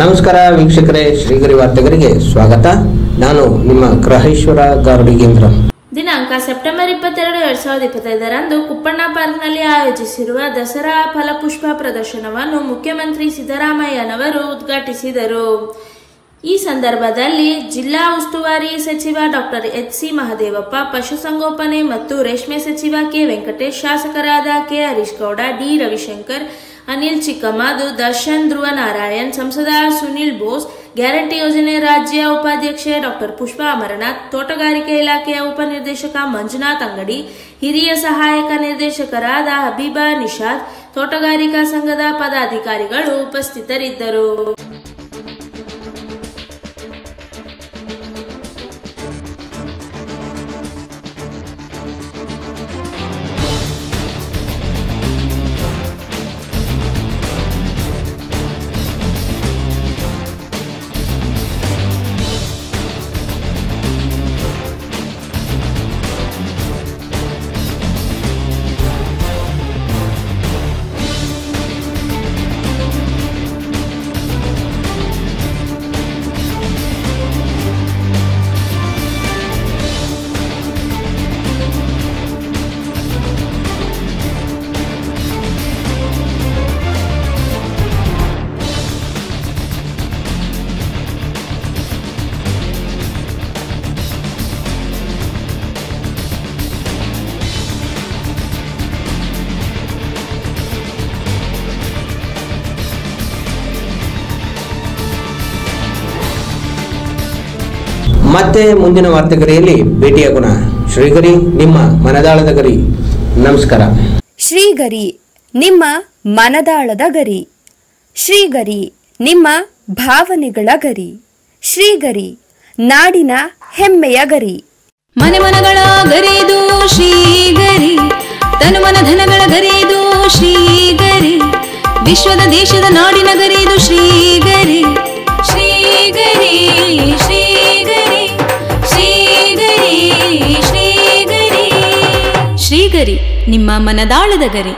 ನಮಸ್ಕಾರ ವೀಕ್ಷಕರೇ, ಶ್ರೀಗರಿ ವಾರ್ತೆಗರಿಗೆ ಸ್ವಾಗತ. ನಾನು ನಿಮ್ಮ ಗ್ರಹೇಶ್ವರ ಗಾರುಡಿಗೇಂದ್ರ. ದಿನಾಂಕ ಸೆಪ್ಟೆಂಬರ್ 22, 2025ರಂದು ಕುಪ್ಪಣ್ಣ ಪಾರ್ಕ್ನಲ್ಲಿ ಆಯೋಜಿಸಿರುವ ದಸರಾ ಫಲಪುಷ್ಪ ಪ್ರದರ್ಶನವನ್ನು ಮುಖ್ಯಮಂತ್ರಿ ಸಿದ್ದರಾಮಯ್ಯನವರು ಉದ್ಘಾಟಿಸಿದರು. ಈ ಸಂದರ್ಭದಲ್ಲಿ ಜಿಲ್ಲಾ ಉಸ್ತುವಾರಿ ಸಚಿವ ಡಾಕ್ಟರ್ ಎಚ್.ಸಿ. ಮಹದೇವಪ್ಪ, ಪಶುಸಂಗೋಪನೆ ಮತ್ತು ರೇಷ್ಮೆ ಸಚಿವ ಕೆ. ವೆಂಕಟೇಶ್, ಶಾಸಕರಾದ ಕೆ. ಹರೀಶ್ ಗೌಡ, ಡಿ. ರವಿಶಂಕರ್, ಅನಿಲ್ ಚಿಕ್ಕಮಾದು, ದರ್ಶನ್, ಧ್ರುವ ನಾರಾಯಣ್, ಸಂಸದ ಸುನಿಲ್ ಬೋಸ್, ಗ್ಯಾರಂಟಿ ಯೋಜನೆ ರಾಜ್ಯ ಉಪಾಧ್ಯಕ್ಷೆ ಡಾಕ್ಟರ್ ಪುಷ್ಪಾ ಅಮರನಾಥ್, ತೋಟಗಾರಿಕೆ ಇಲಾಖೆಯ ಉಪನಿರ್ದೇಶಕ ಮಂಜುನಾಥ್ ಅಂಗಡಿ, ಹಿರಿಯ ಸಹಾಯಕ ನಿರ್ದೇಶಕರಾದ ಹಬೀಬಾ ನಿಷಾದ್, ತೋಟಗಾರಿಕಾ ಸಂಘದ ಪದಾಧಿಕಾರಿಗಳು ಉಪಸ್ಥಿತರಿದ್ದರು. ಮತ್ತೆ ಮುಂದಿನ ವಾರ್ತೆಗರಿಯಲ್ಲಿ ಭೇಟಿಯಾಗೋಣ. ಶ್ರೀಗರಿ, ನಿಮ್ಮ ಮನದಾಳದ ಗರಿ. ನಮಸ್ಕಾರ. ಶ್ರೀಗರಿ, ನಿಮ್ಮ ಮನದಾಳದ ಗರಿ. ಶ್ರೀಗರಿ, ನಿಮ್ಮ ಭಾವನೆಗಳ ಗರಿ. ಶ್ರೀಗರಿ, ನಾಡಿನ ಹೆಮ್ಮೆಯ ಗರಿ. ಮನೆ ಮನಗಳ ಗರಿದು ಶ್ರೀಗರಿ, ತನುಮನ ಧನಗಳ ಗರಿದು ಶ್ರೀಗರಿ, ವಿಶ್ವದ ದೇಶದ ನಾಡಿನ ಗರಿದು ಶ್ರೀಗರಿ. ಶ್ರೀಗರಿ ಶ್ರೀಗರಿ ಶ್ರೀಗರಿ ಶ್ರೀಗರಿ ಶ್ರೀಗರಿ, ನಿಮ್ಮ ಮನದಾಳದ ಗರಿ.